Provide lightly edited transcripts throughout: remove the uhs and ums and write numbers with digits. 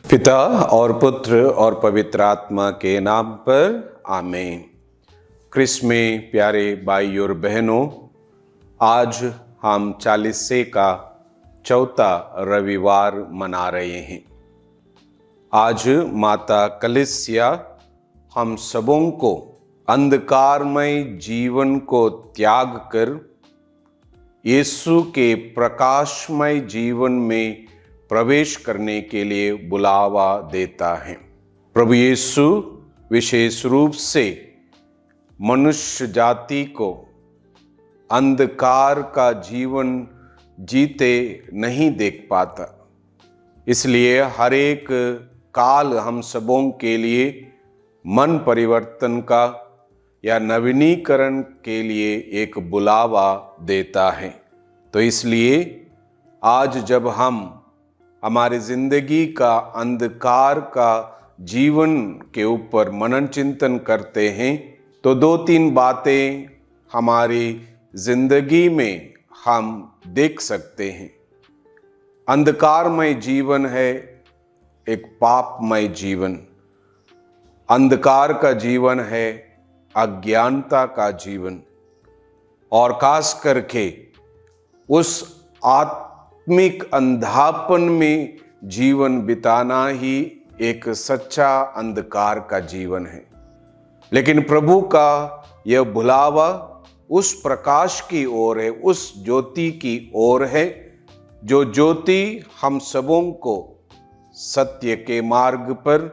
पिता और पुत्र और पवित्र आत्मा के नाम पर आमीन। क्रिस्त में प्यारे भाई और बहनों, आज हम चालीसे का चौथा रविवार मना रहे हैं। आज माता कलीसिया हम सबों को अंधकारमय जीवन को त्याग कर यीशु के प्रकाशमय जीवन में प्रवेश करने के लिए बुलावा देता है। प्रभु यीशु विशेष रूप से मनुष्य जाति को अंधकार का जीवन जीते नहीं देख पाता, इसलिए हर एक काल हम सबों के लिए मन परिवर्तन का या नवीनीकरण के लिए एक बुलावा देता है। तो इसलिए आज जब हम हमारी जिंदगी का अंधकार का जीवन के ऊपर मनन चिंतन करते हैं, तो दो तीन बातें हमारी जिंदगी में हम देख सकते हैं। अंधकारमय जीवन है एक पापमय जीवन, अंधकार का जीवन है अज्ञानता का जीवन, और खास करके उस आत्मिक अंधापन में जीवन बिताना ही एक सच्चा अंधकार का जीवन है। लेकिन प्रभु का यह बुलावा उस प्रकाश की ओर है, उस ज्योति की ओर है, जो ज्योति हम सबों को सत्य के मार्ग पर,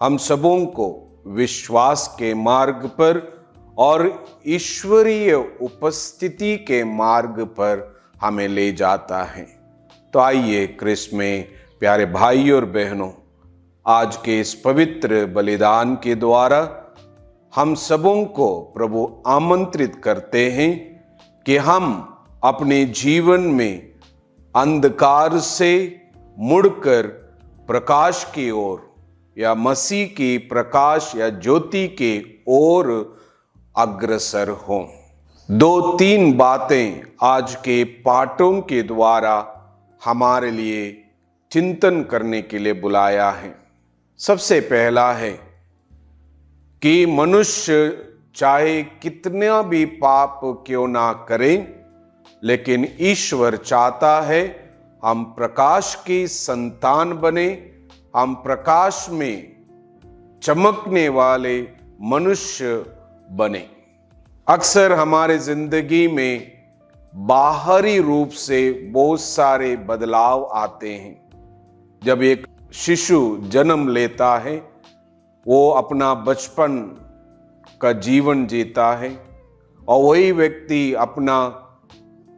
हम सबों को विश्वास के मार्ग पर और ईश्वरीय उपस्थिति के मार्ग पर हमें ले जाता है। तो आइए क्रिस्त में प्यारे भाई और बहनों, आज के इस पवित्र बलिदान के द्वारा हम सबों को प्रभु आमंत्रित करते हैं कि हम अपने जीवन में अंधकार से मुड़कर प्रकाश की ओर या मसीह की प्रकाश या ज्योति के ओर अग्रसर हों। दो तीन बातें आज के पाठों के द्वारा हमारे लिए चिंतन करने के लिए बुलाया है। सबसे पहला है कि मनुष्य चाहे कितना भी पाप क्यों ना करे, लेकिन ईश्वर चाहता है हम प्रकाश की संतान बने, हम प्रकाश में चमकने वाले मनुष्य बने। अक्सर हमारे जिंदगी में बाहरी रूप से बहुत सारे बदलाव आते हैं। जब एक शिशु जन्म लेता है, वो अपना बचपन का जीवन जीता है, और वही व्यक्ति अपना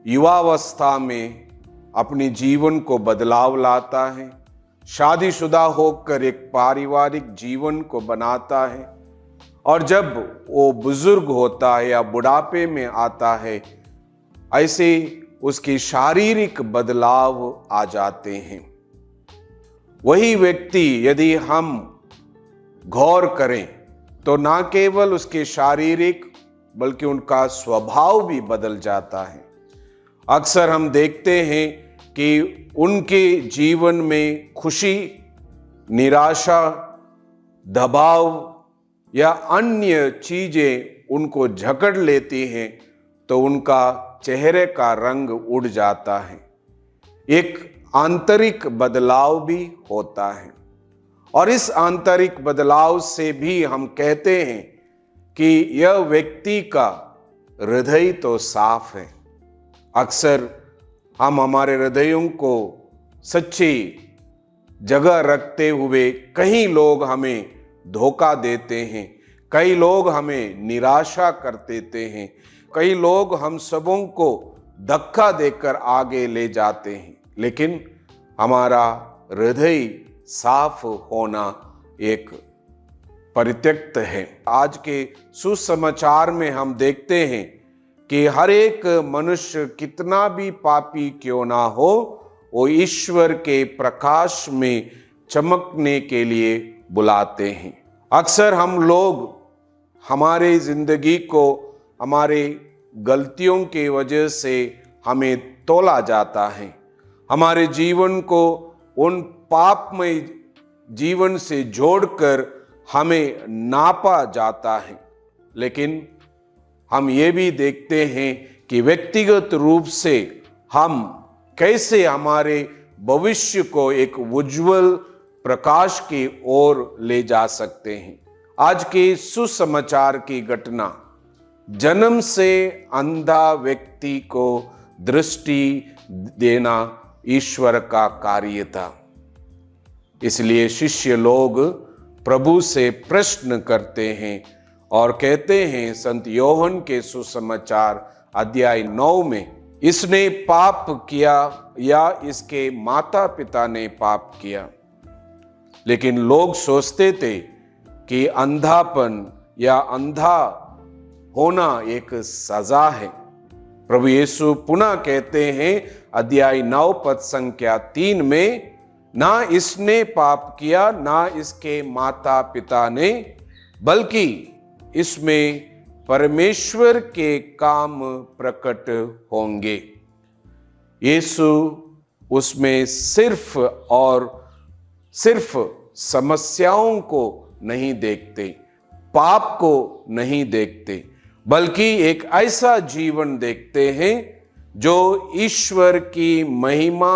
युवावस्था में अपने जीवन को बदलाव लाता है, शादीशुदा होकर एक पारिवारिक जीवन को बनाता है, और जब वो बुजुर्ग होता है या बुढ़ापे में आता है, ऐसे उसके शारीरिक बदलाव आ जाते हैं। वही व्यक्ति यदि हम गौर करें तो ना केवल उसके शारीरिक बल्कि उनका स्वभाव भी बदल जाता है। अक्सर हम देखते हैं कि उनके जीवन में खुशी, निराशा, दबाव या अन्य चीजें उनको जकड़ लेती हैं, तो उनका चेहरे का रंग उड़ जाता है। एक आंतरिक बदलाव भी होता है, और इस आंतरिक बदलाव से भी हम कहते हैं कि यह व्यक्ति का हृदय तो साफ है। अक्सर हम हमारे हृदयों को सच्ची जगह रखते हुए कई लोग हमें धोखा देते हैं, कई लोग हमें निराशा कर देते हैं, कई लोग हम सबों को धक्का देकर आगे ले जाते हैं। लेकिन हमारा हृदय साफ होना एक परित्यक्त है। आज के सुसमाचार में हम देखते हैं कि हर एक मनुष्य कितना भी पापी क्यों ना हो, वो ईश्वर के प्रकाश में चमकने के लिए बुलाते हैं। अक्सर हम लोग हमारे जिंदगी को हमारे गलतियों की वजह से हमें तोला जाता है, हमारे जीवन को उन पापमय जीवन से जोड़कर हमें नापा जाता है, लेकिन हम ये भी देखते हैं कि व्यक्तिगत रूप से हम कैसे हमारे भविष्य को एक उज्जवल प्रकाश की ओर ले जा सकते हैं। आज के सुसमाचार की घटना जन्म से अंधा व्यक्ति को दृष्टि देना ईश्वर का कार्य था। इसलिए शिष्य लोग प्रभु से प्रश्न करते हैं और कहते हैं संत योहन के सुसमाचार अध्याय 9 में, इसने पाप किया या इसके माता पिता ने पाप किया। लेकिन लोग सोचते थे कि अंधापन या अंधा होना एक सजा है। प्रभु यीशु पुनः कहते हैं अध्याय 9 पद संख्या 3 में, ना इसने पाप किया ना इसके माता पिता ने, बल्कि इसमें परमेश्वर के काम प्रकट होंगे। यीशु उसमें सिर्फ और सिर्फ समस्याओं को नहीं देखते, पाप को नहीं देखते, बल्कि एक ऐसा जीवन देखते हैं जो ईश्वर की महिमा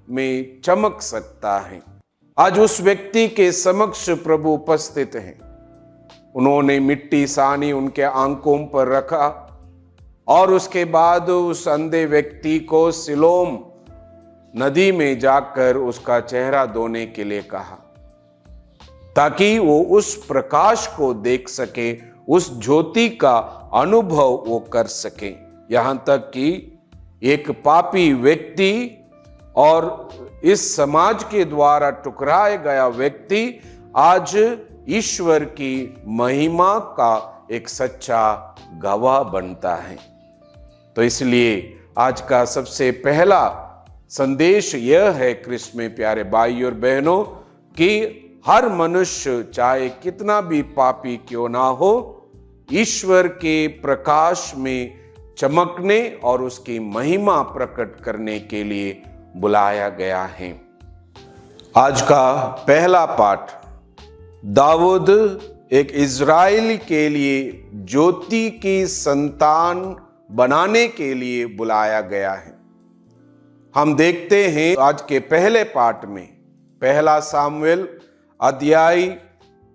में चमक सकता है। आज उस व्यक्ति के समक्ष प्रभु उपस्थित हैं। उन्होंने मिट्टी सानी उनके आंखों पर रखा और उसके बाद उस अंधे व्यक्ति को सिलोम नदी में जाकर उसका चेहरा धोने के लिए कहा, ताकि वो उस प्रकाश को देख सके, उस ज्योति का अनुभव वो कर सके। यहां तक कि एक पापी व्यक्ति और इस समाज के द्वारा ठुकराया गया व्यक्ति आज ईश्वर की महिमा का एक सच्चा गवाह बनता है। तो इसलिए आज का सबसे पहला संदेश यह है क्रिस्त में प्यारे भाई और बहनों, कि हर मनुष्य चाहे कितना भी पापी क्यों ना हो, ईश्वर के प्रकाश में चमकने और उसकी महिमा प्रकट करने के लिए बुलाया गया है। आज का पहला पाठ, दाऊद एक इज़राइल के लिए ज्योति की संतान बनाने के लिए बुलाया गया है। हम देखते हैं आज के पहले पाठ में, पहला सामुएल अध्याय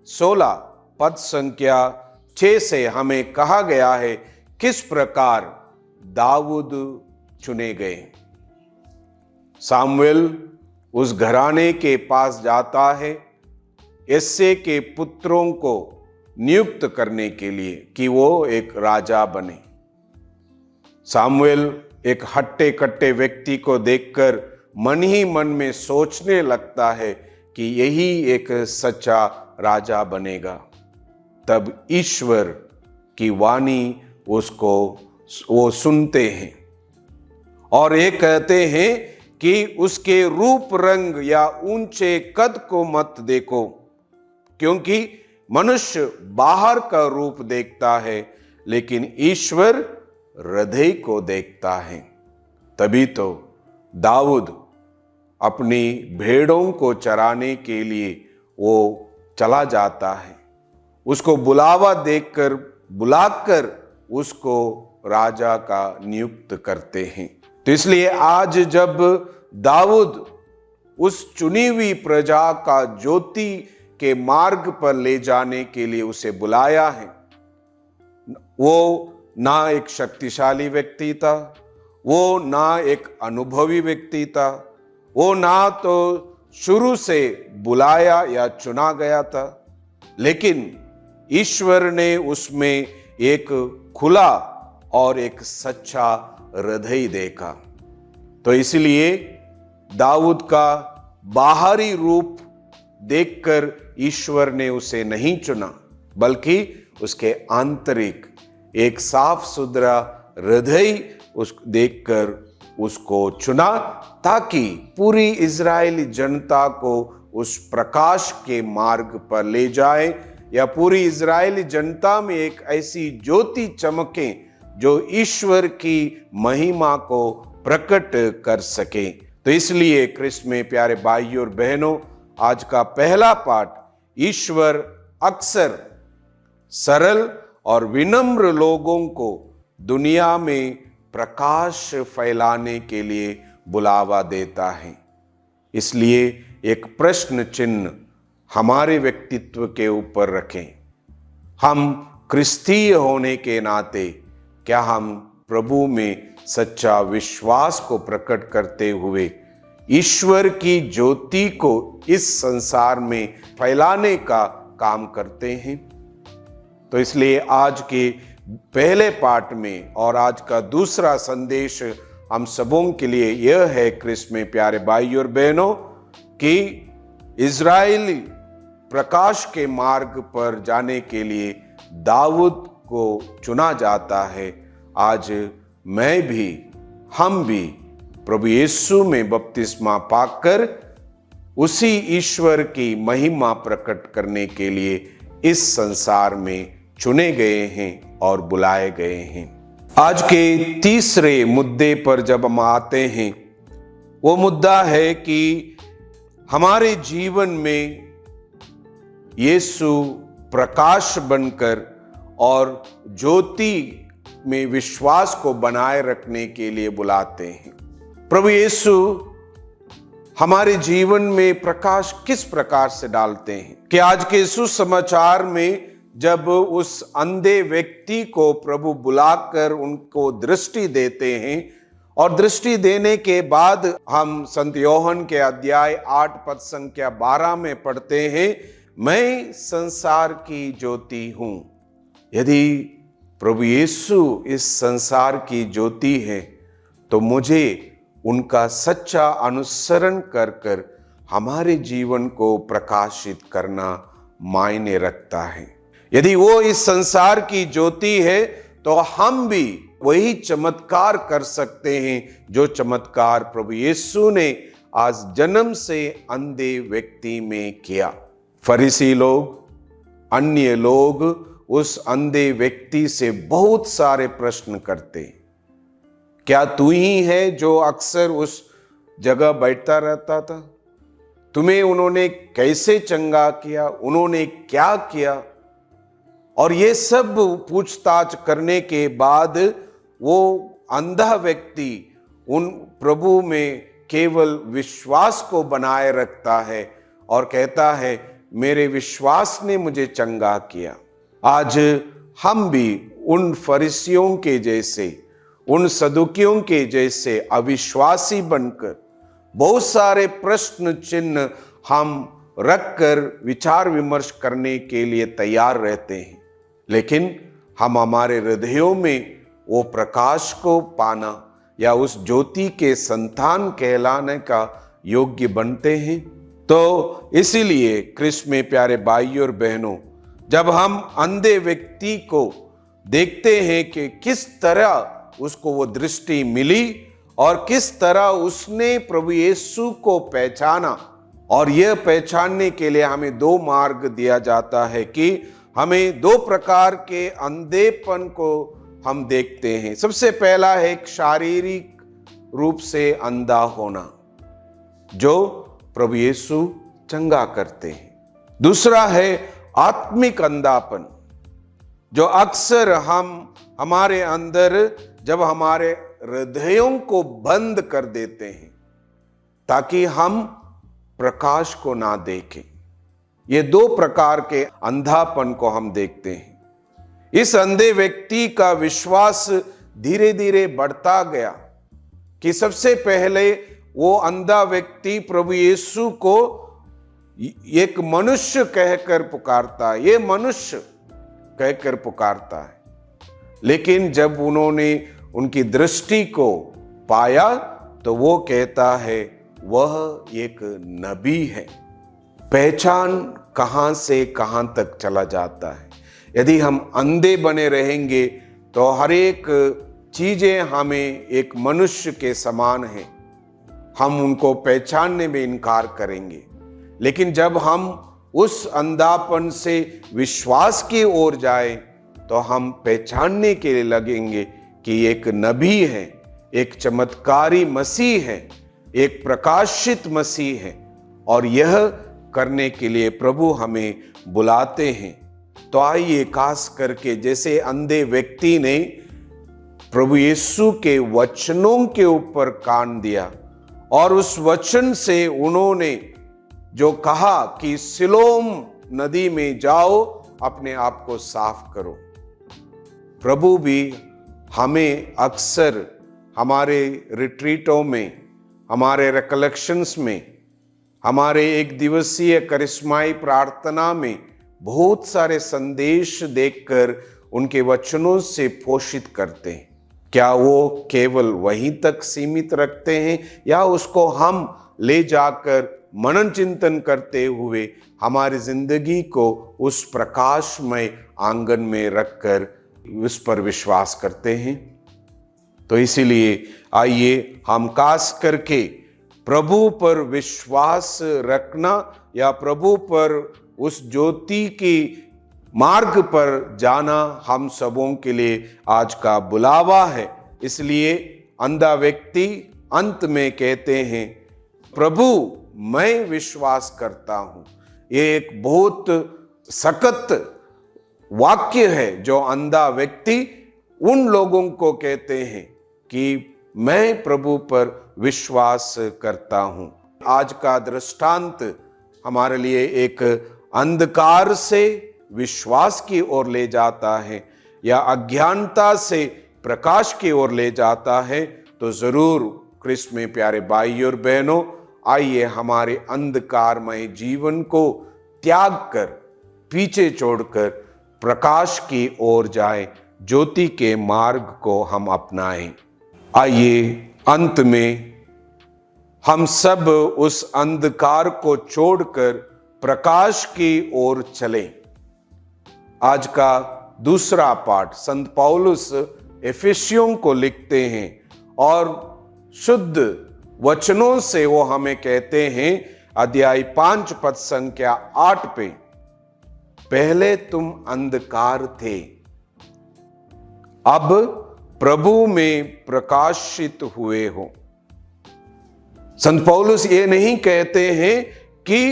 16 पद संख्या 6 से हमें कहा गया है किस प्रकार दाऊद चुने गए। सामुएल उस घराने के पास जाता है यिशै के पुत्रों को नियुक्त करने के लिए कि वो एक राजा बने। सामुएल एक हट्टे कट्टे व्यक्ति को देखकर मन ही मन में सोचने लगता है कि यही एक सच्चा राजा बनेगा। तब ईश्वर की वाणी उसको वो सुनते हैं और ये कहते हैं कि उसके रूप रंग या ऊंचे कद को मत देखो, क्योंकि मनुष्य बाहर का रूप देखता है लेकिन ईश्वर हृदय को देखता है। तभी तो दाऊद अपनी भेड़ों को चराने के लिए वो चला जाता है। उसको बुलावा देकर बुलाकर उसको राजा का नियुक्त करते हैं। तो इसलिए आज जब दाऊद उस चुनी हुई प्रजा का ज्योति के मार्ग पर ले जाने के लिए उसे बुलाया है, वो ना एक शक्तिशाली व्यक्ति था, वो ना एक अनुभवी व्यक्ति था, वो ना तो शुरू से बुलाया या चुना गया था, लेकिन ईश्वर ने उसमें एक खुला और एक सच्चा हृदय देखा। तो इसलिए दाऊद का बाहरी रूप देखकर ईश्वर ने उसे नहीं चुना, बल्कि उसके आंतरिक एक साफ सुथरा हृदय उस देखकर उसको चुना, ताकि पूरी इजरायली जनता को उस प्रकाश के मार्ग पर ले जाए, या पूरी इजरायली जनता में एक ऐसी ज्योति चमके जो ईश्वर की महिमा को प्रकट कर सके। तो इसलिए क्रिस्त में प्यारे भाइयों और बहनों, आज का पहला पाठ, ईश्वर अक्सर सरल और विनम्र लोगों को दुनिया में प्रकाश फैलाने के लिए बुलावा देता है। इसलिए एक प्रश्न चिन्ह हमारे व्यक्तित्व के ऊपर रखें। हम क्रिस्तीय होने के नाते क्या हम प्रभु में सच्चा विश्वास को प्रकट करते हुए ईश्वर की ज्योति को इस संसार में फैलाने का काम करते हैं? तो इसलिए आज के पहले पाठ में और आज का दूसरा संदेश हम सबों के लिए यह है, क्रिस्त में प्यारे भाई और बहनों, कि इज़राइली प्रकाश के मार्ग पर जाने के लिए दाऊद को चुना जाता है। आज मैं भी, हम भी प्रभु यीशु में बपतिस्मा पाकर उसी ईश्वर की महिमा प्रकट करने के लिए इस संसार में चुने गए हैं और बुलाए गए हैं। आज के तीसरे मुद्दे पर जब हम आते हैं, वो मुद्दा है कि हमारे जीवन में यीशु प्रकाश बनकर और ज्योति में विश्वास को बनाए रखने के लिए बुलाते हैं। प्रभु यीशु हमारे जीवन में प्रकाश किस प्रकार से डालते हैं कि आज के सुसमाचार में जब उस अंधे व्यक्ति को प्रभु बुलाकर उनको दृष्टि देते हैं, और दृष्टि देने के बाद हम संत योहन के अध्याय 8 पद संख्या 12 में पढ़ते हैं, मैं संसार की ज्योति हूं। यदि प्रभु यीशु इस संसार की ज्योति है तो मुझे उनका सच्चा अनुसरण कर कर हमारे जीवन को प्रकाशित करना मायने रखता है। यदि वो इस संसार की ज्योति है तो हम भी वही चमत्कार कर सकते हैं जो चमत्कार प्रभु यीशु ने आज जन्म से अंधे व्यक्ति में किया। फरीसी लोग, अन्य लोग उस अंधे व्यक्ति से बहुत सारे प्रश्न करते, क्या तू ही है जो अक्सर उस जगह बैठता रहता था? तुम्हें उन्होंने कैसे चंगा किया? उन्होंने क्या किया? और ये सब पूछताछ करने के बाद वो अंधा व्यक्ति उन प्रभु में केवल विश्वास को बनाए रखता है और कहता है, मेरे विश्वास ने मुझे चंगा किया। आज हम भी उन फरीसियों के जैसे, उन सदुकियों के जैसे अविश्वासी बनकर बहुत सारे प्रश्न चिन्ह हम रखकर विचार विमर्श करने के लिए तैयार रहते हैं, लेकिन हम हमारे हृदयों में वो प्रकाश को पाना या उस ज्योति के संतान कहलाने का योग्य बनते हैं। तो इसीलिए क्रिस्त में प्यारे भाई और बहनों, जब हम अंधे व्यक्ति को देखते हैं कि किस तरह उसको वो दृष्टि मिली और किस तरह उसने प्रभु यीशु को पहचाना, और यह पहचानने के लिए हमें दो मार्ग दिया जाता है कि हमें दो प्रकार के अंधेपन को हम देखते हैं। सबसे पहला है एक शारीरिक रूप से अंधा होना, जो प्रभु यीशु चंगा करते हैं। दूसरा है आत्मिक अंधापन, जो अक्सर हम हमारे अंदर जब हमारे हृदयों को बंद कर देते हैं ताकि हम प्रकाश को ना देखें। ये दो प्रकार के अंधापन को हम देखते हैं। इस अंधे व्यक्ति का विश्वास धीरे धीरे बढ़ता गया कि सबसे पहले वो अंधा व्यक्ति प्रभु यीशु को एक मनुष्य कहकर पुकारता है, ये मनुष्य कहकर पुकारता है। लेकिन जब उन्होंने उनकी दृष्टि को पाया तो वो कहता है वह एक नबी है। पहचान कहां से कहां तक चला जाता है। यदि हम अंधे बने रहेंगे तो हर एक चीजें हमें एक मनुष्य के समान हैं, हम उनको पहचानने में इनकार करेंगे। लेकिन जब हम उस अंधापन से विश्वास की ओर जाएं तो हम पहचानने के लिए लगेंगे कि एक नबी है, एक चमत्कारी मसीह है, एक प्रकाशित मसीह है, और यह करने के लिए प्रभु हमें बुलाते हैं। तो आइए खास करके जैसे अंधे व्यक्ति ने प्रभु यीशु के वचनों के ऊपर कान दिया और उस वचन से उन्होंने जो कहा कि सिलोम नदी में जाओ, अपने आप को साफ करो, प्रभु भी हमें अक्सर हमारे रिट्रीटों में, हमारे रिकलेक्शंस में, हमारे एक दिवसीय करिश्माई प्रार्थना में बहुत सारे संदेश देकर उनके वचनों से पोषित करते हैं। क्या वो केवल वहीं तक सीमित रखते हैं या उसको हम ले जाकर मनन चिंतन करते हुए हमारी जिंदगी को उस प्रकाशमय आंगन में रखकर उस पर विश्वास करते हैं? तो इसीलिए आइए हम खास करके प्रभु पर विश्वास रखना या प्रभु पर उस ज्योति की मार्ग पर जाना हम सबों के लिए आज का बुलावा है। इसलिए अंधा व्यक्ति अंत में कहते हैं, प्रभु मैं विश्वास करता हूं। ये एक बहुत सख्त वाक्य है जो अंधा व्यक्ति उन लोगों को कहते हैं कि मैं प्रभु पर विश्वास करता हूं। आज का दृष्टांत हमारे लिए एक अंधकार से विश्वास की ओर ले जाता है या अज्ञानता से प्रकाश की ओर ले जाता है। तो जरूर क्रिस्त में प्यारे भाई और बहनों, आइए हमारे अंधकारमय जीवन को त्याग कर, पीछे छोड़कर प्रकाश की ओर जाएं, ज्योति के मार्ग को हम अपनाएं। आइए अंत में हम सब उस अंधकार को छोड़कर प्रकाश की ओर चलें। आज का दूसरा पाठ संत पौलुस एफेसियों को लिखते हैं और शुद्ध वचनों से वो हमें कहते हैं, अध्याय 5 पद संख्या 8 पे, पहले तुम अंधकार थे, अब प्रभु में प्रकाशित हुए हो। संत पौलुस ये नहीं कहते हैं कि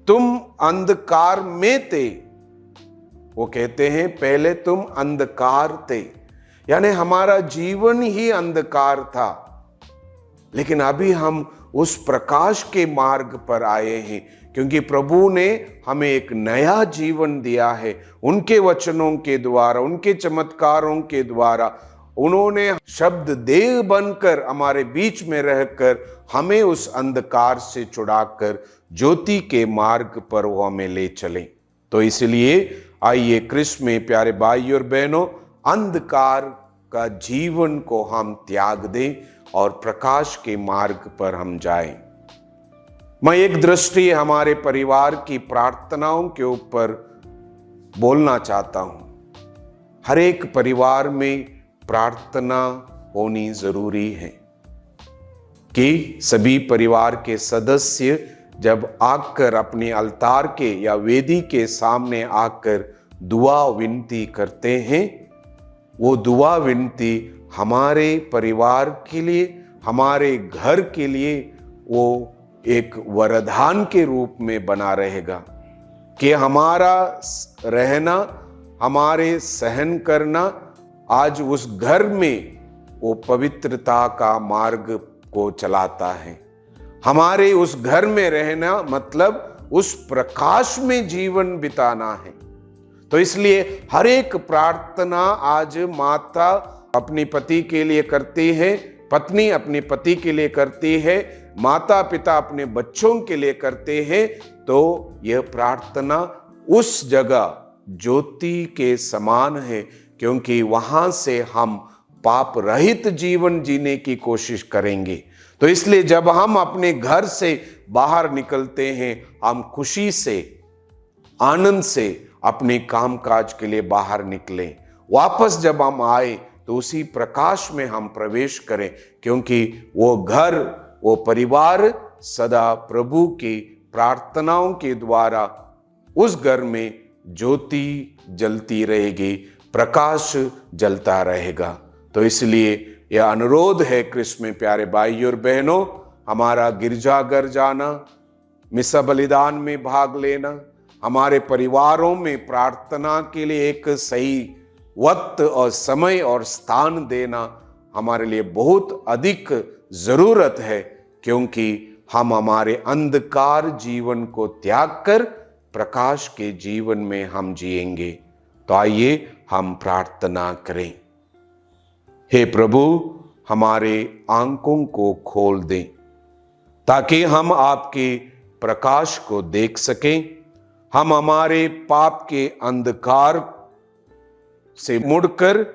तुम अंधकार में थे, वो कहते हैं पहले तुम अंधकार थे, यानी हमारा जीवन ही अंधकार था, लेकिन अभी हम उस प्रकाश के मार्ग पर आए हैं क्योंकि प्रभु ने हमें एक नया जीवन दिया है। उनके वचनों के द्वारा, उनके चमत्कारों के द्वारा उन्होंने शब्द देह बनकर हमारे बीच में रहकर हमें उस अंधकार से छुड़ाकर ज्योति के मार्ग पर वो हमें ले चले। तो इसलिए आइए क्रिस्त में प्यारे भाई और बहनों, अंधकार का जीवन को हम त्याग दें और प्रकाश के मार्ग पर हम जाएं। मैं एक दृष्टि हमारे परिवार की प्रार्थनाओं के ऊपर बोलना चाहता हूं। हर एक परिवार में प्रार्थना होनी जरूरी है कि सभी परिवार के सदस्य जब आकर अपने अलतार के या वेदी के सामने आकर दुआ विनती करते हैं, वो दुआ विनती हमारे परिवार के लिए, हमारे घर के लिए वो एक वरदान के रूप में बना रहेगा कि हमारा रहना, हमारे सहन करना आज उस घर में वो पवित्रता का मार्ग को चलाता है। हमारे उस घर में रहना मतलब उस प्रकाश में जीवन बिताना है। तो इसलिए हर एक प्रार्थना आज माता अपने पति के लिए करती है, पत्नी अपने पति के लिए करती है, माता पिता अपने बच्चों के लिए करते हैं। तो यह प्रार्थना उस जगह ज्योति के समान है क्योंकि वहां से हम पाप रहित जीवन जीने की कोशिश करेंगे। तो इसलिए जब हम अपने घर से बाहर निकलते हैं, हम खुशी से, आनंद से अपने कामकाज के लिए बाहर निकलें। वापस जब हम आए तो उसी प्रकाश में हम प्रवेश करें क्योंकि वो घर, वो परिवार सदा प्रभु की प्रार्थनाओं के द्वारा उस घर में ज्योति जलती रहेगी, प्रकाश जलता रहेगा। तो इसलिए यह अनुरोध है क्रिस्त में प्यारे भाई और बहनों, हमारा गिरजाघर जाना, मिसा बलिदान में भाग लेना, हमारे परिवारों में प्रार्थना के लिए एक सही वक्त और समय और स्थान देना हमारे लिए बहुत अधिक जरूरत है, क्योंकि हम हमारे अंधकार जीवन को त्याग कर प्रकाश के जीवन में हम जिएंगे। तो आइए हम प्रार्थना करें। हे प्रभु, हमारे आंखों को खोल दें ताकि हम आपके प्रकाश को देख सकें। हम हमारे पाप के अंधकार से मुड़कर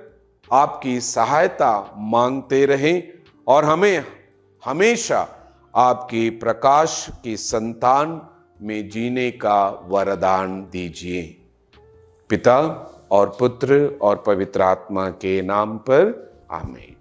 आपकी सहायता मांगते रहें और हमें हमेशा आपकी प्रकाश की संतान में जीने का वरदान दीजिए। पिता और पुत्र और पवित्र आत्मा के नाम पर आमीन।